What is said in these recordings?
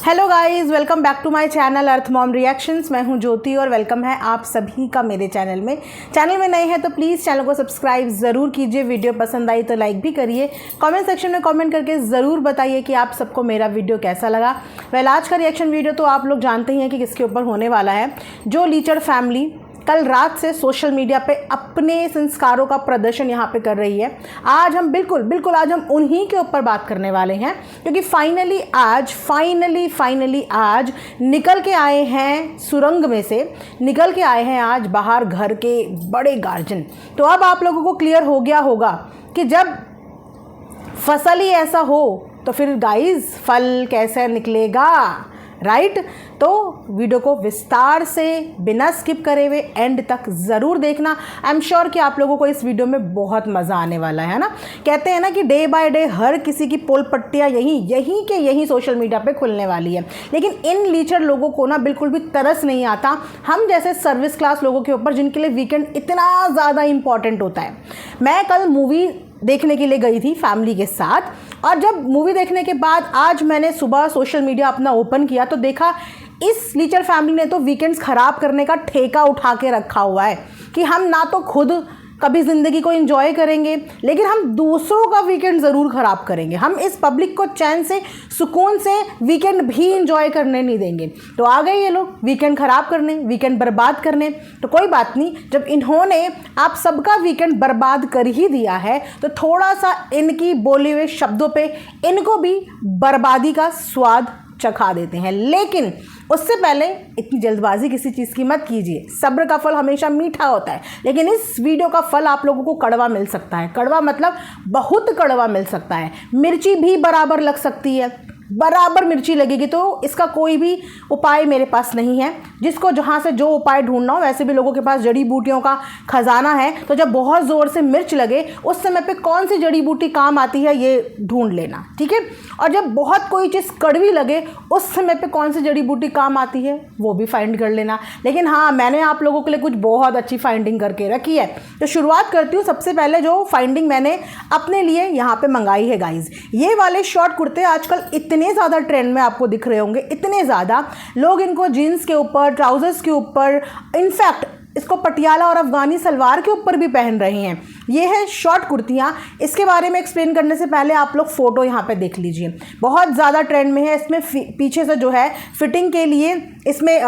Hello guys, welcome back to my channel Earth Mom Reactions. मैं हूं ज्योति और welcome है आप सभी का मेरे चैनल में नए हैं तो प्लीज़ चैनल को सब्सक्राइब ज़रूर कीजिए। वीडियो पसंद आई तो लाइक भी करिए। कमेंट सेक्शन में कमेंट करके ज़रूर बताइए कि आप सबको मेरा वीडियो कैसा लगा। आज का रिएक्शन वीडियो तो आप लोग जानते ही हैं कि किसके ऊपर होने वाला है। जो लीचड़ फैमिली कल रात से सोशल मीडिया पे अपने संस्कारों का प्रदर्शन यहाँ पे कर रही है, आज हम बिल्कुल आज हम उन्हीं के ऊपर बात करने वाले हैं, क्योंकि फाइनली आज निकल के आए हैं सुरंग में से, निकल के आए हैं आज बाहर घर के बड़े गार्जियन। तो अब आप लोगों को क्लियर हो गया होगा कि जब फसल ही ऐसा हो तो फिर गाइस फल कैसे निकलेगा, राइट। तो वीडियो को विस्तार से बिना स्किप करे हुए एंड तक ज़रूर देखना। आई एम श्योर कि आप लोगों को इस वीडियो में बहुत मज़ा आने वाला है ना। कहते हैं ना कि डे बाय डे हर किसी की पोल पट्टियाँ यहीं सोशल मीडिया पे खुलने वाली है, लेकिन इन लीचर लोगों को ना बिल्कुल भी तरस नहीं आता हम जैसे सर्विस क्लास लोगों के ऊपर, जिनके लिए वीकेंड इतना ज़्यादा इम्पॉर्टेंट होता है। मैं कल मूवी देखने के लिए गई थी फैमिली के साथ, और जब मूवी देखने के बाद आज मैंने सुबह सोशल मीडिया अपना ओपन किया तो देखा इस लीचर फैमिली ने तो वीकेंड्स ख़राब करने का ठेका उठा के रखा हुआ है कि हम ना तो खुद कभी ज़िंदगी को एंजॉय करेंगे, लेकिन हम दूसरों का वीकेंड ज़रूर ख़राब करेंगे। हम इस पब्लिक को चैन से सुकून से वीकेंड भी एंजॉय करने नहीं देंगे। तो आ गए ये लोग वीकेंड ख़राब करने, वीकेंड बर्बाद करने। तो कोई बात नहीं, जब इन्होंने आप सबका वीकेंड बर्बाद कर ही दिया है तो थोड़ा सा इनकी बोले हुए शब्दों पे इनको भी बर्बादी का स्वाद चखा देते हैं। लेकिन उससे पहले इतनी जल्दबाजी किसी चीज़ की मत कीजिए। सब्र का फल हमेशा मीठा होता है, लेकिन इस वीडियो का फल आप लोगों को कड़वा मिल सकता है। कड़वा मतलब बहुत कड़वा मिल सकता है। मिर्ची भी बराबर लग सकती है, बराबर मिर्ची लगेगी। तो इसका कोई भी उपाय मेरे पास नहीं है। जिसको जहाँ से जो उपाय ढूंढना हो, वैसे भी लोगों के पास जड़ी बूटियों का खजाना है, तो जब बहुत ज़ोर से मिर्च लगे उस समय पे कौन सी जड़ी बूटी काम आती है ये ढूंढ लेना, ठीक है। और जब बहुत कोई चीज़ कड़वी लगे उस समय पे कौन सी जड़ी बूटी काम आती है वो भी फाइंड कर लेना। लेकिन हाँ, मैंने आप लोगों के लिए कुछ बहुत अच्छी फाइंडिंग करके रखी है। तो शुरुआत करती हूँ। सबसे पहले जो फाइंडिंग मैंने अपने लिए यहाँ पर मंगाई है गाइज, ये वाले शॉर्ट कुर्ते आजकल इतने ज़्यादा ट्रेंड में आपको दिख रहे होंगे। इतने ज़्यादा लोग इनको जीन्स के ऊपर, ट्राउजर्स के ऊपर, इनफैक्ट इसको पटियाला और अफगानी सलवार के ऊपर भी पहन रहे हैं। ये है शॉर्ट कुर्तियाँ। इसके बारे में एक्सप्लेन करने से पहले आप लोग फ़ोटो यहाँ पे देख लीजिए। बहुत ज़्यादा ट्रेंड में है। इसमें पीछे से जो है फिटिंग के लिए इसमें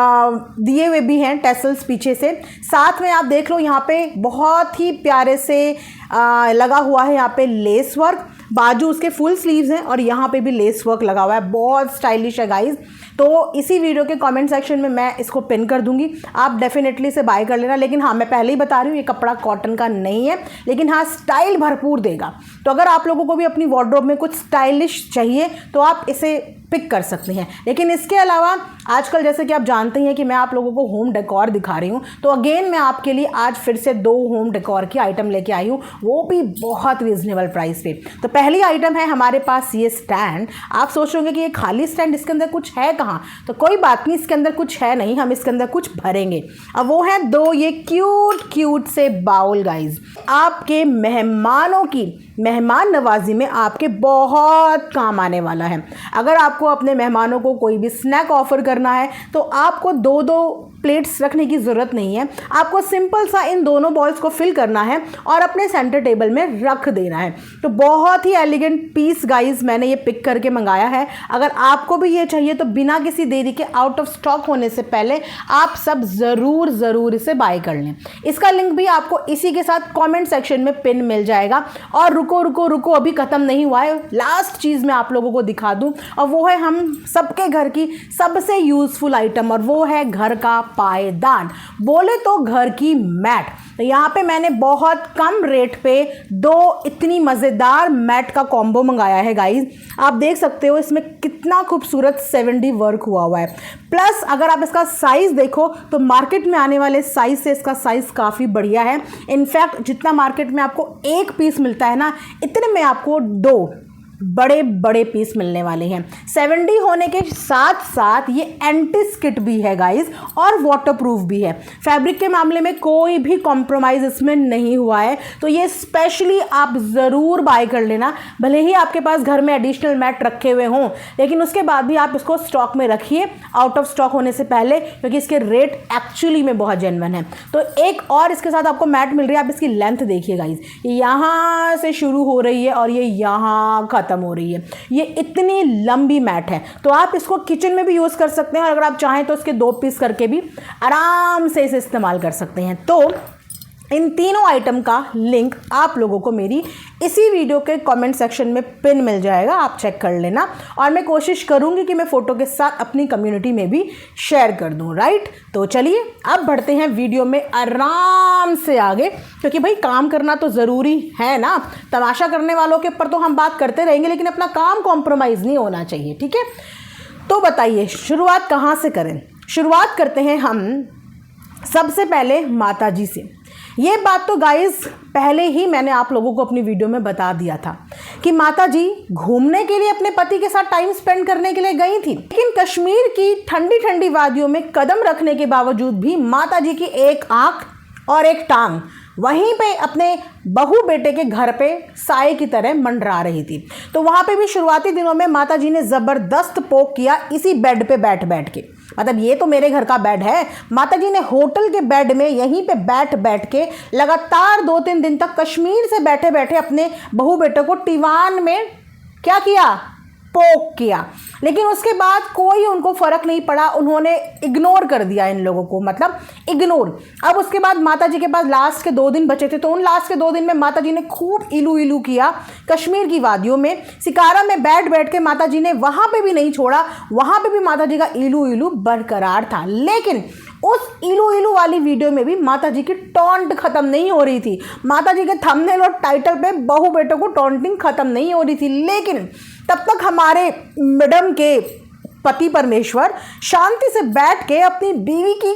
दिए हुए भी हैं टेसल्स पीछे से। साथ में आप देख लो यहाँ पे बहुत ही प्यारे से लगा हुआ है यहाँ पे लेस वर्क। बाजू उसके फुल स्लीव्स हैं और यहाँ पे भी लेस वर्क लगा हुआ है। बहुत स्टाइलिश है गाइज। तो इसी वीडियो के कमेंट सेक्शन में मैं इसको पिन कर दूंगी, आप डेफिनेटली इसे बाय कर लेना। लेकिन हाँ, मैं पहले ही बता रही हूँ ये कपड़ा कॉटन का नहीं है, लेकिन हाँ स्टाइल भरपूर देगा। तो अगर आप लोगों को भी अपनी वार्डरोब में कुछ स्टाइलिश चाहिए तो आप इसे पिक कर सकते हैं। लेकिन इसके अलावा आजकल जैसे कि आप जानते हैं कि मैं आप लोगों को होम डेकोर दिखा रही हूँ, तो अगेन मैं आपके लिए आज फिर से 2 होम डेकोर की आइटम लेके आई हूँ, वो भी बहुत रीजनेबल प्राइस पे। तो पहली आइटम है हमारे पास ये स्टैंड। आप सोच रहे होंगे कि ये खाली स्टैंड, इसके अंदर कुछ है कहाँ? तो कोई बात नहीं, इसके अंदर कुछ है नहीं, हम इसके अंदर कुछ भरेंगे। अब वो है 2 ये क्यूट से बाउल गाइज। आपके मेहमानों की मेहमान नवाजी में आपके बहुत काम आने वाला है। अगर आपको अपने मेहमानों को कोई भी स्नैक ऑफर करना है तो आपको 2-2 प्लेट्स रखने की ज़रूरत नहीं है। आपको सिंपल सा इन दोनों बॉल्स को फिल करना है और अपने सेंटर टेबल में रख देना है। तो बहुत ही एलिगेंट पीस गाइज मैंने ये पिक करके मंगाया है। अगर आपको भी ये चाहिए तो बिना किसी देरी के आउट ऑफ स्टॉक होने से पहले आप सब ज़रूर इसे बाय कर लें। इसका लिंक भी आपको इसी के साथ कॉमेंट सेक्शन में पिन मिल जाएगा। और रुको अभी ख़त्म नहीं हुआ है। लास्ट चीज़ मैं आप लोगों को दिखा दूँ, और वो है हम सबके घर की सबसे यूज़फुल आइटम, और वो है घर का पायदान, बोले तो घर की मैट। तो यहाँ पे मैंने बहुत कम रेट पे 2 इतनी मज़ेदार मैट का कॉम्बो मंगाया है गाइज। आप देख सकते हो इसमें कितना खूबसूरत 7D वर्क हुआ है। प्लस अगर आप इसका साइज़ देखो तो मार्केट में आने वाले साइज़ से इसका साइज़ काफ़ी बढ़िया है। इनफैक्ट जितना मार्केट में आपको 1 पीस मिलता है ना, इतने में आपको 2 बड़े बड़े पीस मिलने वाले हैं। 7D होने के साथ साथ ये एंटी स्किट भी है गाइस और वाटरप्रूफ भी है। फैब्रिक के मामले में कोई भी कॉम्प्रोमाइज़ इसमें नहीं हुआ है, तो ये स्पेशली आप ज़रूर बाय कर लेना। भले ही आपके पास घर में एडिशनल मैट रखे हुए हों, लेकिन उसके बाद भी आप इसको स्टॉक में रखिए आउट ऑफ स्टॉक होने से पहले, क्योंकि इसके रेट एक्चुअली में बहुत जेन्युइन है। तो एक और इसके साथ आपको मैट मिल रही है। आप इसकी लेंथ देखिए गाइस, यहाँ से शुरू हो रही है और ये यहाँ ख़त्म हो रही है। ये इतनी लंबी मैट है, तो आप इसको किचन में भी यूज़ कर सकते हैं और अगर आप चाहें तो इसके 2 पीस करके भी आराम से इसे इस्तेमाल कर सकते हैं। तो इन तीनों आइटम का लिंक आप लोगों को मेरी इसी वीडियो के कमेंट सेक्शन में पिन मिल जाएगा, आप चेक कर लेना। और मैं कोशिश करूंगी कि मैं फ़ोटो के साथ अपनी कम्युनिटी में भी शेयर कर दूं, राइट। तो चलिए अब बढ़ते हैं वीडियो में आराम से आगे, क्योंकि भाई काम करना तो ज़रूरी है ना। तमाशा करने वालों के ऊपर तो हम बात करते रहेंगे, लेकिन अपना काम कॉम्प्रोमाइज़ नहीं होना चाहिए, ठीक है। तो बताइए शुरुआत कहाँ से करें। शुरुआत करते हैं हम सबसे पहले माता जी से। ये बात तो गाइस पहले ही मैंने आप लोगों को अपनी वीडियो में बता दिया था कि माता जी घूमने के लिए अपने पति के साथ टाइम स्पेंड करने के लिए गई थी, लेकिन कश्मीर की ठंडी ठंडी वादियों में कदम रखने के बावजूद भी माता जी की एक आंख और एक टांग वहीं पे अपने बहू बेटे के घर पे साए की तरह मंडरा रही थी। तो वहाँ पे भी शुरुआती दिनों में माता जी ने ज़बरदस्त पोक किया इसी बेड पे बैठ बैठ के। मतलब ये तो मेरे घर का बेड है, माता जी ने होटल के बेड में यहीं पे बैठ बैठ के लगातार 2-3 दिन तक कश्मीर से बैठे बैठे अपने बहू बेटे को टीवान में क्या किया, पोक किया। लेकिन उसके बाद कोई उनको फ़र्क नहीं पड़ा, उन्होंने इग्नोर कर दिया इन लोगों को, मतलब इग्नोर। अब उसके बाद माता जी के पास लास्ट के 2 दिन बचे थे, तो उन लास्ट के 2 दिन में माता जी ने खूब इलू इलू किया कश्मीर की वादियों में। सिकारा में बैठ बैठ के माता जी ने वहाँ पे भी नहीं छोड़ा, वहाँ पे भी माता जी का इलू इलू बरकरार था। लेकिन उस इलू इलू वाली वीडियो में भी माता जी की टॉन्ट ख़त्म नहीं हो रही थी। माता जी के थंबनेल और टाइटल पे बहू बेटों को टॉन्टिंग ख़त्म नहीं हो रही थी। लेकिन तब तक हमारे मैडम के पति परमेश्वर शांति से बैठ के अपनी बीवी की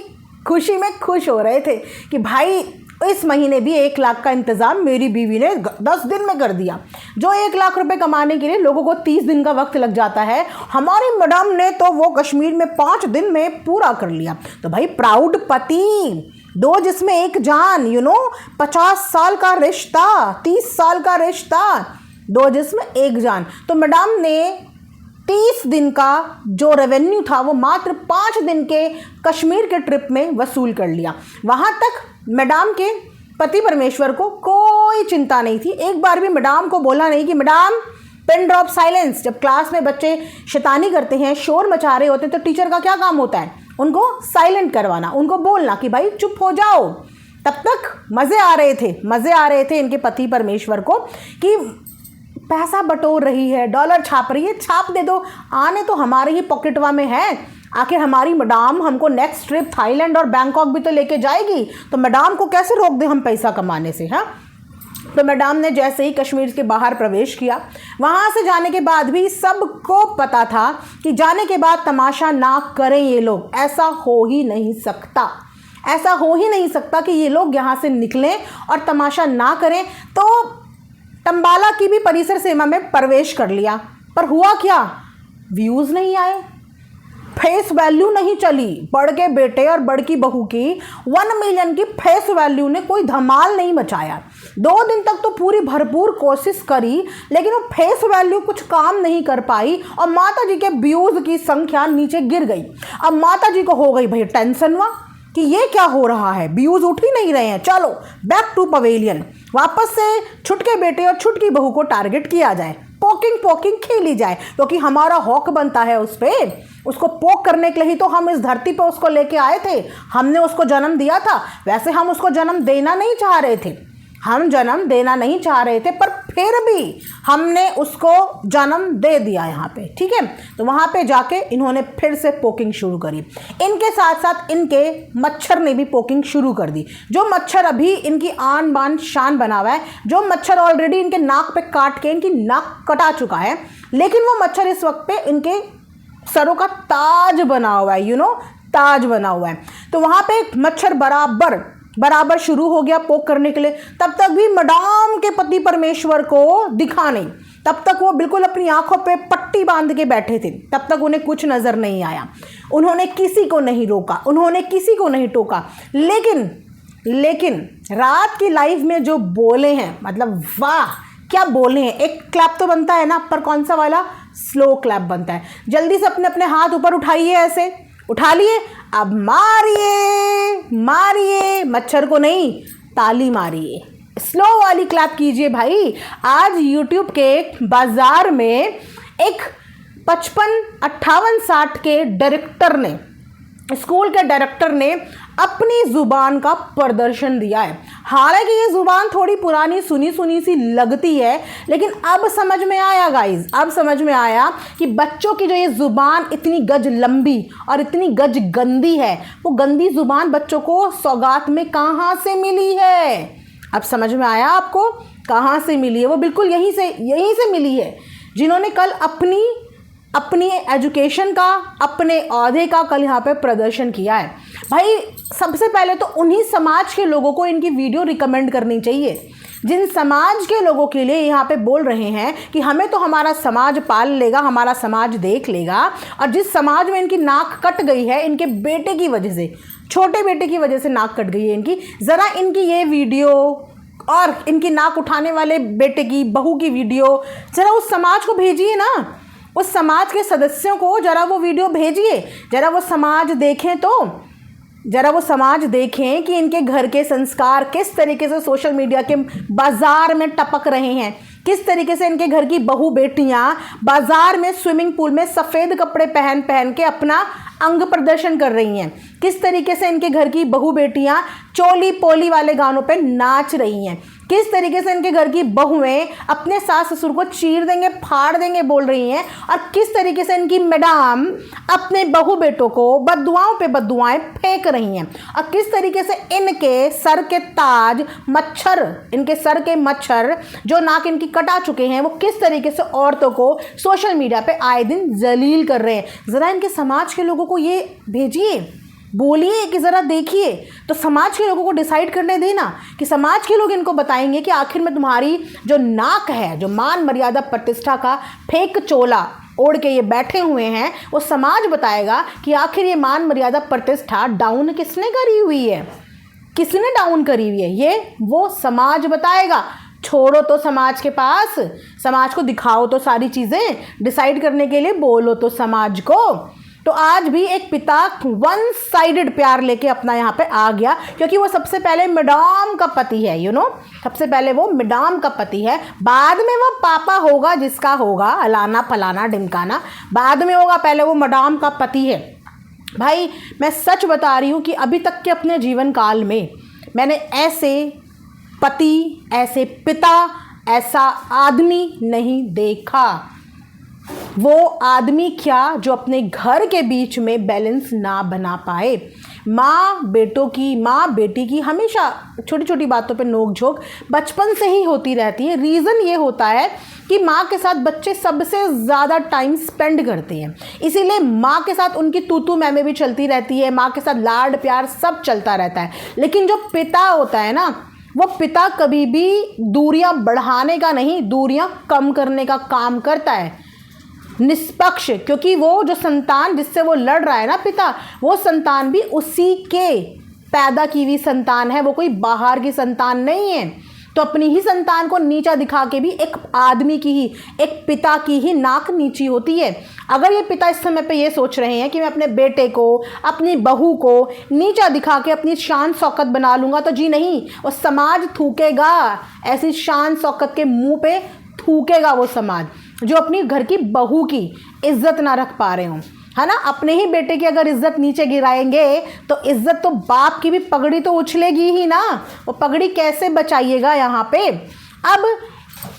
खुशी में खुश हो रहे थे कि भाई इस महीने भी 1 लाख का इंतज़ाम मेरी बीवी ने 10 दिन में कर दिया। जो 1 लाख रुपए कमाने के लिए लोगों को 30 दिन का वक्त लग जाता है, हमारी मैडम ने तो वो कश्मीर में 5 दिन में पूरा कर लिया। तो भाई प्राउड पति, 2 जिसमें 1 जान, 50 साल का रिश्ता, 30 साल का रिश्ता, 2 जिसमें 1 जान। तो मैडम ने 30 दिन का जो रेवेन्यू था वो मात्र 5 दिन के कश्मीर के ट्रिप में वसूल कर लिया। वहाँ तक मैडम के पति परमेश्वर को कोई चिंता नहीं थी। एक बार भी मैडम को बोला नहीं कि मैडम पिन ड्रॉप साइलेंस। जब क्लास में बच्चे शैतानी करते हैं, शोर मचा रहे होते हैं, तो टीचर का क्या काम होता है, उनको साइलेंट करवाना, उनको बोलना कि भाई चुप हो जाओ। तब तक मज़े आ रहे थे इनके पति परमेश्वर को कि पैसा बटोर रही है, डॉलर छाप रही है, छाप दे दो, आने तो हमारे ही पॉकेटवा में है। आखिर हमारी मैडम हमको नेक्स्ट ट्रिप थाईलैंड और बैंकॉक भी तो लेके जाएगी, तो मैडम को कैसे रोक दे हम पैसा कमाने से, हाँ। तो मैडम ने जैसे ही कश्मीर के बाहर प्रवेश किया, वहाँ से जाने के बाद भी सबको पता था कि जाने के बाद तमाशा ना करें ये लोग, ऐसा हो ही नहीं सकता। ऐसा हो ही नहीं सकता कि ये लोग यहाँ से निकलें और तमाशा ना करें। तो तंबाला की भी परिसर सीमा में प्रवेश कर लिया, पर हुआ क्या, व्यूज़ नहीं आए, फेस वैल्यू नहीं चली। बड़ के बेटे और बड़ की बहू की 1 मिलियन की फेस वैल्यू ने कोई धमाल नहीं मचाया। 2 दिन तक तो पूरी भरपूर कोशिश करी, लेकिन वो फेस वैल्यू कुछ काम नहीं कर पाई और माता जी के व्यूज़ की संख्या नीचे गिर गई। अब माता जी को हो गई भाई टेंशन हुआ कि ये क्या हो रहा है, व्यूज़ उठ ही नहीं रहे हैं, चलो बैक टू पवेलियन, वापस से छुटके बेटे और छुटकी बहू को टारगेट किया जाए, पोकिंग खेली जाए, क्योंकि हमारा हक बनता है उस पर। उसको पोक करने के लिए ही तो हम इस धरती पर उसको लेके आए थे, हमने उसको जन्म दिया था। वैसे हम उसको जन्म देना नहीं चाह रहे थे, पर फिर भी हमने उसको जन्म दे दिया यहाँ पे, ठीक है। तो वहाँ पे जाके इन्होंने फिर से पोकिंग शुरू करी। इनके साथ साथ इनके मच्छर ने भी पोकिंग शुरू कर दी। जो मच्छर अभी इनकी आन बान शान बना हुआ है, जो मच्छर ऑलरेडी इनके नाक पे काट के इनकी नाक कटा चुका है, लेकिन वो मच्छर इस वक्त पे इनके सरों का ताज बना हुआ है, ताज बना हुआ है। तो वहाँ पे मच्छर बराबर शुरू हो गया पोक करने के लिए। तब तक भी मैडम के पति परमेश्वर को दिखा नहीं तब तक वो बिल्कुल अपनी आंखों पे पट्टी बांध के बैठे थे, तब तक उन्हें कुछ नज़र नहीं आया। उन्होंने किसी को नहीं रोका, उन्होंने किसी को नहीं टोका। लेकिन रात की लाइव में जो बोले हैं, मतलब वाह क्या बोले हैं। एक क्लैप तो बनता है ना, पर कौन सा वाला? स्लो क्लैप बनता है। जल्दी से अपने अपने हाथ ऊपर उठाइए, ऐसे उठा लिए, अब मारिए मारिए, मच्छर को नहीं, ताली मारिए, स्लो वाली क्लैप कीजिए भाई। आज यूट्यूब के बाजार में एक 55, 58, 60 के डायरेक्टर ने, स्कूल के डायरेक्टर ने अपनी ज़ुबान का प्रदर्शन दिया है। हालांकि ये ज़ुबान थोड़ी पुरानी सुनी सुनी सी लगती है, लेकिन अब समझ में आया गाइज, अब समझ में आया कि बच्चों की जो ये ज़ुबान इतनी गज लंबी और इतनी गज गंदी है, वो गंदी ज़ुबान बच्चों को सौगात में कहाँ से मिली है। अब समझ में आया आपको कहाँ से मिली है? वो बिल्कुल यहीं से मिली है। जिन्होंने कल अपनी एजुकेशन का, अपने औहदे का कल यहाँ पे प्रदर्शन किया है। भाई सबसे पहले तो उन्हीं समाज के लोगों को इनकी वीडियो रिकमेंड करनी चाहिए, जिन समाज के लोगों के लिए यहाँ पे बोल रहे हैं कि हमें तो हमारा समाज पाल लेगा, हमारा समाज देख लेगा। और जिस समाज में इनकी नाक कट गई है, इनके बेटे की वजह से, छोटे बेटे की वजह से नाक कट गई है इनकी, ज़रा इनकी ये वीडियो और इनकी नाक उठाने वाले बेटे की, बहू की वीडियो ज़रा उस समाज को भेजिए ना, उस समाज के सदस्यों को जरा वो वीडियो भेजिए, जरा वो समाज देखें, तो जरा वो समाज देखें कि इनके घर के संस्कार किस तरीके से सोशल मीडिया के बाजार में टपक रहे हैं, किस तरीके से इनके घर की बहू बेटियां बाजार में स्विमिंग पूल में सफ़ेद कपड़े पहन पहन के अपना अंग प्रदर्शन कर रही हैं, किस तरीके से इनके घर की बहू बेटियां चोली पोली वाले गानों पे नाच रही हैं, किस तरीके से इनके घर की बहुएं अपने सास ससुर को चीर देंगे, फाड़ देंगे बोल रही हैं, और किस तरीके से इनकी मैडम अपने बहू बेटों को बद्दुआओं पे बद्दुआएं फेंक रही हैं, और किस तरीके से इनके सर के ताज मच्छर, इनके सर के मच्छर जो नाक इनकी कटा चुके हैं, वो किस तरीके से औरतों को सोशल मीडिया पे आए दिन जलील कर रहे हैं। ज़रा इनके समाज के लोगों को ये भेजिए, बोलिए कि ज़रा देखिए, तो समाज के लोगों को डिसाइड करने देना कि समाज के लोग इनको बताएंगे कि आखिर में तुम्हारी जो नाक है, जो मान मर्यादा प्रतिष्ठा का फेक चोला ओढ़ के ये बैठे हुए हैं, वो समाज बताएगा कि आखिर ये मान मर्यादा प्रतिष्ठा डाउन किसने करी हुई है, किसने डाउन करी हुई है, ये वो समाज बताएगा। छोड़ो तो समाज के पास, समाज को दिखाओ तो सारी चीज़ें, डिसाइड करने के लिए बोलो तो समाज को। तो आज भी एक पिता वन साइडेड प्यार लेके अपना यहाँ पे आ गया, क्योंकि वो सबसे पहले मैडम का पति है, सबसे पहले वो मैडम का पति है, बाद में वो पापा होगा जिसका होगा, अलाना फलाना ढिमकाना बाद में होगा, पहले वो मैडम का पति है। भाई मैं सच बता रही हूँ कि अभी तक के अपने जीवन काल में मैंने ऐसे पति, ऐसे पिता, ऐसा आदमी नहीं देखा। वो आदमी क्या जो अपने घर के बीच में बैलेंस ना बना पाए। माँ बेटी की हमेशा छोटी छोटी बातों पे नोक-झोंक बचपन से ही होती रहती है। रीज़न ये होता है कि माँ के साथ बच्चे सबसे ज़्यादा टाइम स्पेंड करते हैं, इसीलिए माँ के साथ उनकी तू मैं भी चलती रहती है, माँ के साथ लाड प्यार सब चलता रहता है। लेकिन जो पिता होता है ना, वो पिता कभी भी दूरियां बढ़ाने का नहीं, दूरियां कम करने का काम करता है, निष्पक्ष। क्योंकि वो जो संतान जिससे वो लड़ रहा है ना पिता, वो संतान भी उसी के पैदा की हुई संतान है, वो कोई बाहर की संतान नहीं है। तो अपनी ही संतान को नीचा दिखा के भी एक आदमी की ही, एक पिता की ही नाक नीची होती है। अगर ये पिता इस समय पे ये सोच रहे हैं कि मैं अपने बेटे को, अपनी बहू को नीचा दिखा के अपनी शान शौकत बना लूँगा, तो जी नहीं, वो समाज थूकेगा, ऐसी शान शौकत के मुँह पे थूकेगा वो समाज जो अपनी घर की बहू की इज्जत ना रख पा रहे हों, है ना। अपने ही बेटे की अगर इज्जत नीचे गिराएंगे तो इज्जत तो बाप की भी पगड़ी तो उछलेगी ही ना, वो पगड़ी कैसे बचाइएगा यहाँ पे। अब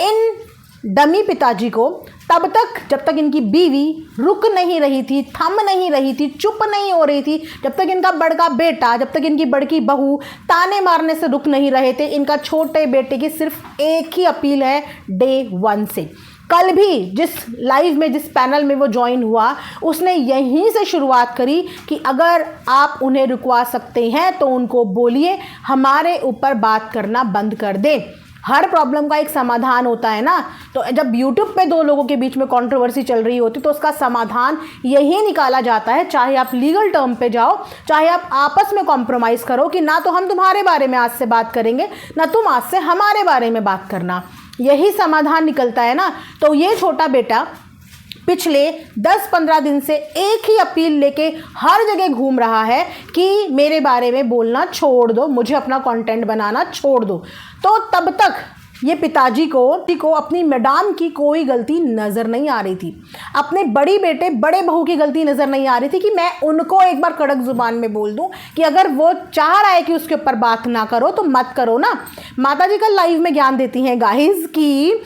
इन डमी पिताजी को तब तक, जब तक इनकी बीवी रुक नहीं रही थी, थम नहीं रही थी, चुप नहीं हो रही थी, जब तक इनका बड़का बेटा, जब तक इनकी बड़की बहू ताने मारने से रुक नहीं रहे थे, इनका छोटे बेटे की सिर्फ एक ही अपील है डे 1 से। कल भी जिस लाइव में, जिस पैनल में वो ज्वाइन हुआ, उसने यहीं से शुरुआत करी कि अगर आप उन्हें रुकवा सकते हैं तो उनको बोलिए, हमारे ऊपर बात करना बंद कर दें। हर प्रॉब्लम का एक समाधान होता है ना। तो जब यूट्यूब पे दो लोगों के बीच में कंट्रोवर्सी चल रही होती तो उसका समाधान यही निकाला जाता है, चाहे आप लीगल टर्म पे जाओ, चाहे आप आपस में कॉम्प्रोमाइज़ करो कि ना तो हम तुम्हारे बारे में आज से बात करेंगे, ना तुम आज से हमारे बारे में बात करना, यही समाधान निकलता है ना। तो ये छोटा बेटा पिछले 10-15 दिन से एक ही अपील लेके हर जगह घूम रहा है कि मेरे बारे में बोलना छोड़ दो, मुझे अपना कंटेंट बनाना छोड़ दो। तो तब तक ये पिताजी को अपनी मैडम की कोई गलती नज़र नहीं आ रही थी, अपने बड़ी बेटे बड़े बहू की गलती नज़र नहीं आ रही थी कि मैं उनको एक बार कड़क ज़ुबान में बोल दूं कि अगर वो चाह रहा है कि उसके ऊपर बात ना करो तो मत करो ना। माताजी कल लाइव में ज्ञान देती हैं गाइस कि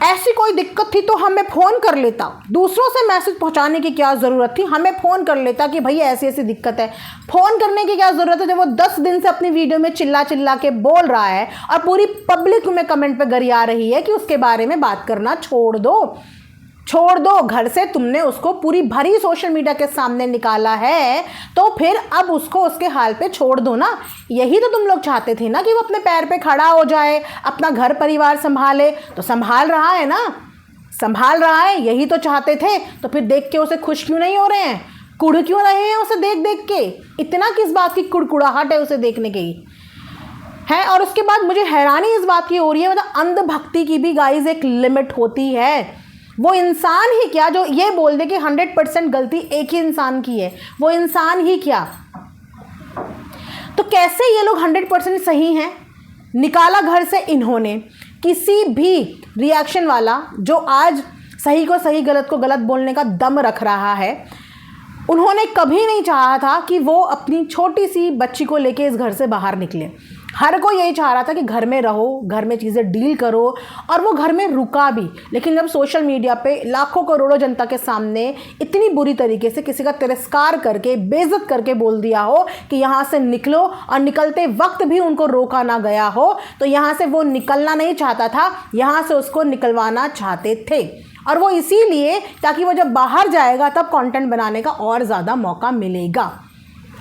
ऐसी कोई दिक्कत थी तो हमें फ़ोन कर लेता, दूसरों से मैसेज पहुंचाने की क्या ज़रूरत थी, हमें फ़ोन कर लेता कि भई ऐसी ऐसी दिक्कत है। फ़ोन करने की क्या ज़रूरत है जब वो 10 दिन से अपनी वीडियो में चिल्ला चिल्ला के बोल रहा है और पूरी पब्लिक में कमेंट पे गरिया रही है कि उसके बारे में बात करना छोड़ दो। घर से तुमने उसको पूरी भरी सोशल मीडिया के सामने निकाला है तो फिर अब उसको उसके हाल पे छोड़ दो ना। यही तो तुम लोग चाहते थे ना कि वो अपने पैर पे खड़ा हो जाए, अपना घर परिवार संभाले, तो संभाल रहा है ना, संभाल रहा है, यही तो चाहते थे। तो फिर देख के उसे खुश क्यों नहीं हो रहे हैं, कुड़ क्यों रहे हैं उसे देख देख के, इतना किस बात की कुड़कुड़ाहट है उसे देखने की है। और उसके बाद मुझे हैरानी इस बात की हो रही है, मतलब अंधभक्ति की भी गाइस एक लिमिट होती है। वो इंसान ही क्या जो ये बोल दे कि 100% गलती एक ही इंसान की है, वो इंसान ही क्या। तो कैसे ये लोग 100% सही हैं। निकाला घर से इन्होंने किसी भी रिएक्शन वाला जो आज सही को सही गलत को गलत बोलने का दम रख रहा है, उन्होंने कभी नहीं चाहा था कि वो अपनी छोटी सी बच्ची को लेके इस घर से बाहर निकले। हर कोई यही चाह रहा था कि घर में रहो, घर में चीज़ें डील करो, और वो घर में रुका भी। लेकिन जब सोशल मीडिया पे लाखों करोड़ों जनता के सामने इतनी बुरी तरीके से किसी का तिरस्कार करके बेइज्जत करके बोल दिया हो कि यहाँ से निकलो, और निकलते वक्त भी उनको रोका ना गया हो, तो यहाँ से वो निकलना नहीं चाहता था, यहाँ से उसको निकलवाना चाहते थे। और वो इसीलिए ताकि वो जब बाहर जाएगा तब कंटेंट बनाने का और ज़्यादा मौका मिलेगा।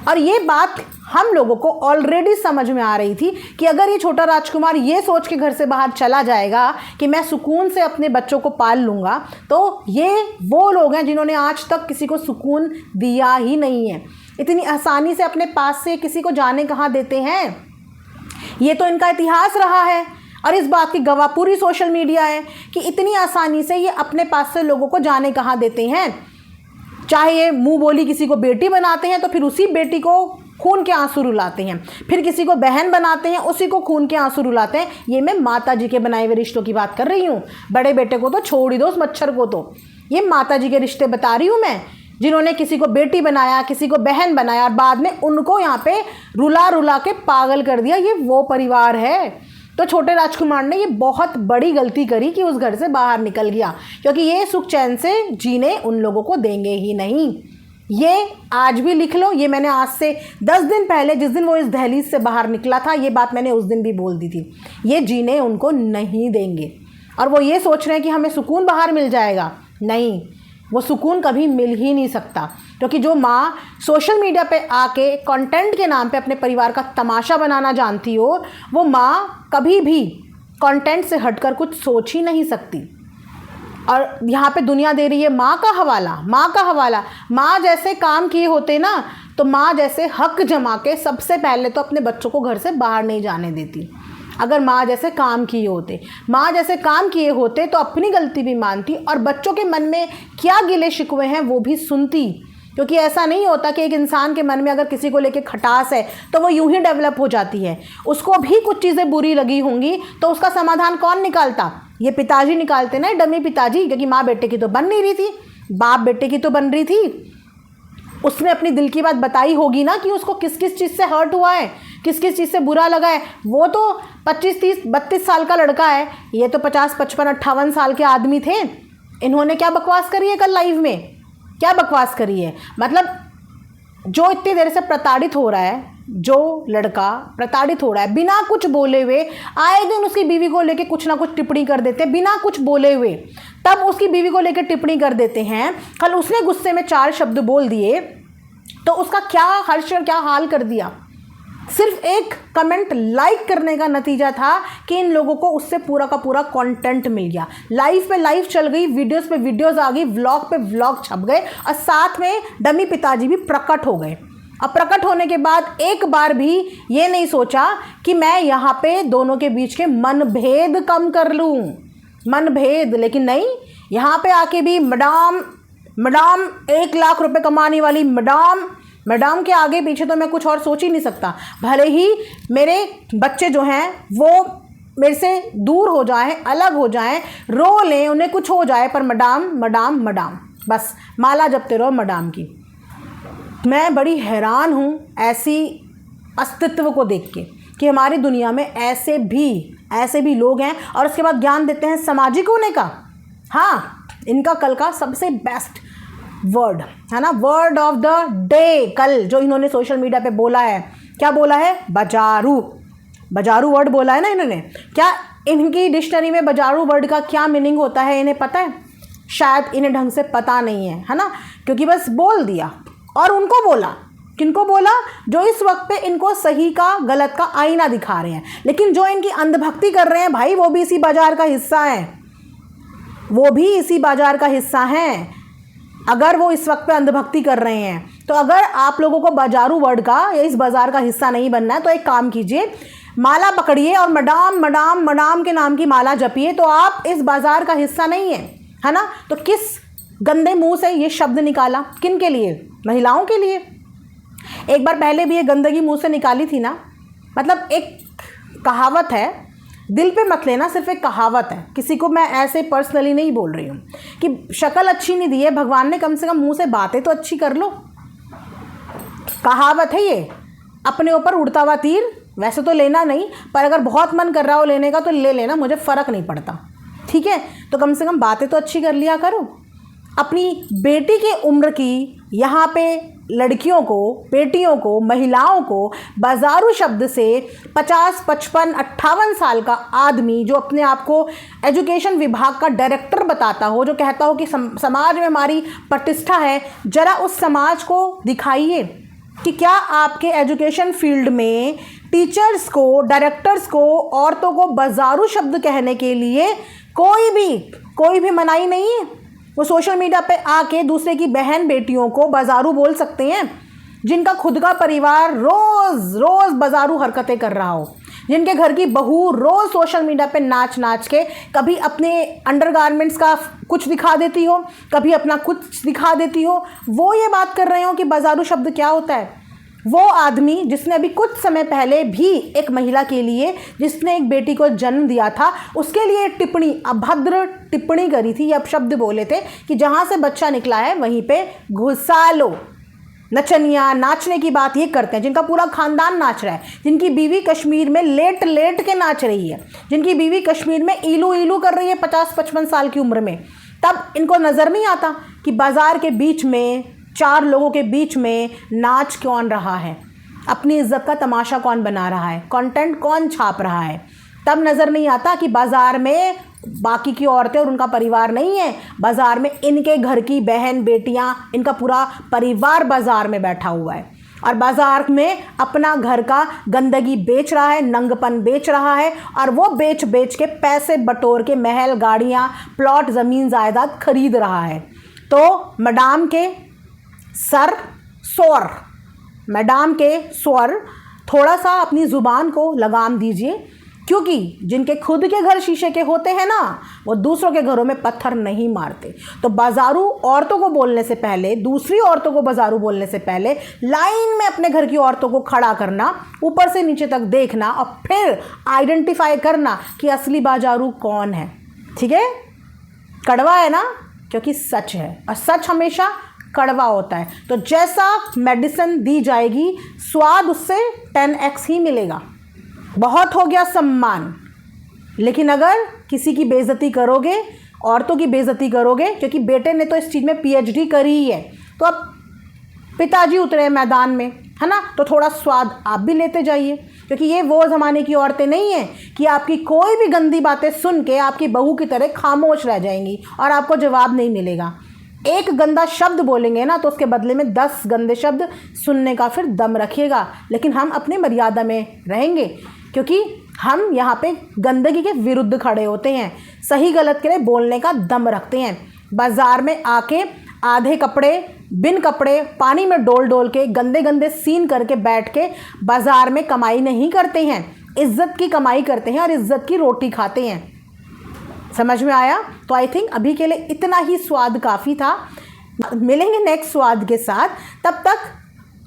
और ये बात हम लोगों को ऑलरेडी समझ में आ रही थी कि अगर ये छोटा राजकुमार ये सोच के घर से बाहर चला जाएगा कि मैं सुकून से अपने बच्चों को पाल लूँगा, तो ये वो लोग हैं जिन्होंने आज तक किसी को सुकून दिया ही नहीं है। इतनी आसानी से अपने पास से किसी को जाने कहाँ देते हैं, ये तो इनका इतिहास रहा है। और इस बात की गवाह पूरी सोशल मीडिया है कि इतनी आसानी से ये अपने पास से लोगों को जाने कहाँ देते हैं। चाहे ये मुंह बोली किसी को बेटी बनाते हैं तो फिर उसी बेटी को खून के आंसू रुलाते हैं, फिर किसी को बहन बनाते हैं उसी को खून के आंसू रुलाते हैं। ये मैं माता जी के बनाए हुए रिश्तों की बात कर रही हूँ। बड़े बेटे को तो छोड़ ही दो, उस मच्छर को तो, ये माता जी के रिश्ते बता रही हूँ मैं, जिन्होंने किसी को बेटी बनाया, किसी को बहन बनाया और बाद में उनको यहाँ पे रुला रुला के पागल कर दिया। ये वो परिवार है। तो छोटे राजकुमार ने ये बहुत बड़ी गलती करी कि उस घर से बाहर निकल गया, क्योंकि ये सुख चैन से जीने उन लोगों को देंगे ही नहीं। ये आज भी लिख लो, ये मैंने आज से 10 दिन पहले जिस दिन वो इस दहलीज से बाहर निकला था, ये बात मैंने उस दिन भी बोल दी थी। ये जीने उनको नहीं देंगे। और वो ये सोच रहे हैं कि हमें सुकून बाहर मिल जाएगा, नहीं, वो सुकून कभी मिल ही नहीं सकता। क्योंकि जो माँ सोशल मीडिया पे आके कंटेंट के नाम पे अपने परिवार का तमाशा बनाना जानती हो, वो माँ कभी भी कंटेंट से हटकर कुछ सोच ही नहीं सकती। और यहाँ पे दुनिया दे रही है माँ का हवाला, माँ का हवाला। माँ जैसे काम किए होते ना, तो माँ जैसे हक जमा के सबसे पहले तो अपने बच्चों को घर से बाहर नहीं जाने देती। अगर माँ जैसे काम किए होते, माँ जैसे काम किए होते तो अपनी गलती भी मानती और बच्चों के मन में क्या गिले शिकवे हैं वो भी सुनती। क्योंकि ऐसा नहीं होता कि एक इंसान के मन में अगर किसी को लेके खटास है तो वो यूं ही डेवलप हो जाती है। उसको भी कुछ चीज़ें बुरी लगी होंगी तो उसका समाधान कौन निकालता? ये पिताजी निकालते ना, डमी पिताजी। क्योंकि माँ बेटे की तो बन नहीं रही थी, बाप बेटे की तो बन रही थी। उसने अपनी दिल की बात बताई होगी ना कि उसको किस किस चीज़ से हर्ट हुआ है, किस किस चीज़ से बुरा लगा है। वो तो 25, 30, 32 साल का लड़का है, ये तो 50, 55, 58 साल के आदमी थे। इन्होंने क्या बकवास करी है कल लाइव में, क्या बकवास करी है? मतलब जो इतनी देर से प्रताड़ित हो रहा है, जो लड़का प्रताड़ित हो रहा है बिना कुछ बोले हुए, आए दिन उसकी बीवी को लेके कुछ ना कुछ टिप्पणी कर देते हैं बिना कुछ बोले हुए। तब उसकी बीवी को लेकर टिप्पणी कर देते हैं। कल उसने गुस्से में 4 शब्द बोल दिए तो उसका क्या हर्ष और क्या हाल कर दिया। सिर्फ एक कमेंट लाइक करने का नतीजा था कि इन लोगों को उससे पूरा का पूरा कंटेंट मिल गया। लाइव पे लाइव चल गई, वीडियोस पे वीडियोस आ गई, व्लॉग पे व्लॉग छप गए और साथ में डमी पिताजी भी प्रकट हो गए। अब प्रकट होने के बाद एक बार भी ये नहीं सोचा कि मैं यहाँ पे दोनों के बीच के मनभेद कम कर लूँ, मनभेद। लेकिन नहीं, यहाँ पे आके भी मैडम 1 लाख रुपए कमाने वाली मैडम के आगे पीछे तो मैं कुछ और सोच ही नहीं सकता। भले ही मेरे बच्चे जो हैं वो मेरे से दूर हो जाएं, अलग हो जाएं, रो लें, उन्हें कुछ हो जाए, पर मैडम बस माला जपते रहो मैडम की। मैं बड़ी हैरान हूँ ऐसी अस्तित्व को देख के कि हमारी दुनिया में ऐसे भी लोग हैं और उसके बाद ज्ञान देते हैं सामाजिक होने का। हाँ, इनका कल का सबसे बेस्ट वर्ड है ना, वर्ड ऑफ द डे कल जो इन्होंने सोशल मीडिया पे बोला है, क्या बोला है? बजारू वर्ड बोला है ना इन्होंने। क्या इनकी डिक्शनरी में बजारू वर्ड का क्या मीनिंग होता है इन्हें पता है? शायद इन्हें ढंग से पता नहीं है ना, क्योंकि बस बोल दिया। और उनको बोला, किनको बोला? जो इस वक्त पे इनको सही का गलत का आईना दिखा रहे हैं। लेकिन जो इनकी अंधभक्ति कर रहे हैं भाई, वो भी इसी बाजार का हिस्सा हैं, अगर वो इस वक्त पे अंधभक्ति कर रहे हैं। तो अगर आप लोगों को बाजारू वर्ड का या इस बाजार का हिस्सा नहीं बनना है तो एक काम कीजिए, माला पकड़िए और मैडम के नाम की माला जपिए, तो आप इस बाजार का हिस्सा नहीं है ना। तो किस गंदे मुंह से ये शब्द निकाला? किन के लिए? महिलाओं के लिए। एक बार पहले भी ये गंदगी मुंह से निकाली थी ना। मतलब एक कहावत है, दिल पे मत लेना, सिर्फ एक कहावत है, किसी को मैं ऐसे पर्सनली नहीं बोल रही हूँ कि शक्ल अच्छी नहीं दी है भगवान ने, कम से कम मुंह से बातें तो अच्छी कर लो। कहावत है ये, अपने ऊपर उड़ता हुआ तीर वैसे तो लेना नहीं, पर अगर बहुत मन कर रहा हो लेने का तो ले लेना, मुझे फ़र्क नहीं पड़ता, ठीक है। तो कम से कम बातें तो अच्छी कर लिया करो। अपनी बेटी के उम्र की यहाँ पे लड़कियों को, बेटियों को, महिलाओं को बाजारू शब्द से 50, 55, 58 साल का आदमी जो अपने आप को एजुकेशन विभाग का डायरेक्टर बताता हो, जो कहता हो कि समाज में हमारी प्रतिष्ठा है, जरा उस समाज को दिखाइए कि क्या आपके एजुकेशन फील्ड में टीचर्स को, डायरेक्टर्स को, औरतों को बाजारू शब्द कहने के लिए कोई भी मनाही नहीं है। वो सोशल मीडिया पे आके दूसरे की बहन बेटियों को बाजारू बोल सकते हैं, जिनका खुद का परिवार रोज़ बाजारू हरकतें कर रहा हो, जिनके घर की बहू रोज़ सोशल मीडिया पे नाच के कभी अपने अंडरगारमेंट्स का कुछ दिखा देती हो, कभी अपना कुछ दिखा देती हो, वो ये बात कर रहे हो कि बाजारू शब्द क्या होता है। वो आदमी जिसने अभी कुछ समय पहले भी एक महिला के लिए, जिसने एक बेटी को जन्म दिया था, उसके लिए टिप्पणी, अभद्र टिप्पणी करी थी, ये अपशब्द बोले थे कि जहाँ से बच्चा निकला है वहीं पे घुसा लो। नचनिया नाचने की बात ये करते हैं जिनका पूरा खानदान नाच रहा है, जिनकी बीवी कश्मीर में लेट के नाच रही है, जिनकी बीवी कश्मीर में ईलू कर रही है 50-55 साल की उम्र में। तब इनको नज़र नहीं आता कि बाज़ार के बीच में 4 लोगों के बीच में नाच कौन रहा है, अपनी इज्जत का तमाशा कौन बना रहा है, कंटेंट कौन छाप रहा है। तब नज़र नहीं आता कि बाज़ार में बाकी की औरतें और उनका परिवार नहीं है, बाज़ार में इनके घर की बहन बेटियां, इनका पूरा परिवार बाज़ार में बैठा हुआ है और बाज़ार में अपना घर का गंदगी बेच रहा है, नंगपन बेच रहा है, और वो बेच के पैसे बटोर के महल, गाड़ियाँ, प्लॉट, ज़मीन जायदाद खरीद रहा है। तो मैडम के स्वर, थोड़ा सा अपनी ज़ुबान को लगाम दीजिए, क्योंकि जिनके खुद के घर शीशे के होते हैं ना, वो दूसरों के घरों में पत्थर नहीं मारते। तो बाजारू औरतों को बोलने से पहले, दूसरी औरतों को बाजारू बोलने से पहले लाइन में अपने घर की औरतों को खड़ा करना, ऊपर से नीचे तक देखना और फिर आइडेंटिफाई करना कि असली बाजारू कौन है। ठीक है, कड़वा है ना, क्योंकि सच है और सच हमेशा कड़वा होता है। तो जैसा मेडिसिन दी जाएगी, स्वाद उससे 10x ही मिलेगा। बहुत हो गया सम्मान, लेकिन अगर किसी की बेइज्जती करोगे, औरतों की बेइज्जती करोगे, क्योंकि बेटे ने तो इस चीज़ में PhD करी ही है, तो अब पिताजी उतरे मैदान में, है ना, तो थोड़ा स्वाद आप भी लेते जाइए, क्योंकि ये वो ज़माने की औरतें नहीं हैं कि आपकी कोई भी गंदी बातें सुन के आपकी बहू की तरह खामोश रह जाएंगी और आपको जवाब नहीं मिलेगा। एक गंदा शब्द बोलेंगे ना तो उसके बदले में 10 गंदे शब्द सुनने का फिर दम रखिएगा, लेकिन हम अपने मर्यादा में रहेंगे, क्योंकि हम यहाँ पे गंदगी के विरुद्ध खड़े होते हैं, सही गलत के लिए बोलने का दम रखते हैं। बाज़ार में आके आधे कपड़े बिन कपड़े पानी में डोल डोल के गंदे गंदे सीन करके बैठ के बाज़ार में कमाई नहीं करते हैं, इज़्ज़त की कमाई करते हैं और इज़्ज़त की रोटी खाते हैं। समझ में आया? तो आई थिंक अभी के लिए इतना ही स्वाद काफ़ी था। मिलेंगे नेक्स्ट स्वाद के साथ, तब तक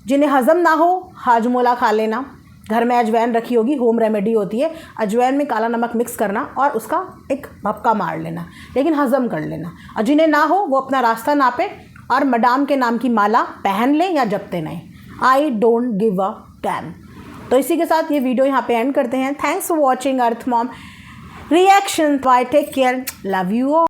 जिन्हें हज़म ना हो हाजमोला खा लेना। घर में अजवाइन रखी होगी, होम रेमेडी होती है, अजवाइन में काला नमक मिक्स करना और उसका एक भपका मार लेना, लेकिन हज़म कर लेना। और जिन्हें ना हो वो अपना रास्ता नापे और मदाम के नाम की माला पहन लें या जपते नहीं। I don't give a dam. तो इसी के साथ ये वीडियो यहाँ पे एंड करते हैं। Thanks for watching Earth Mom Reaction. Bye, take care, love you all.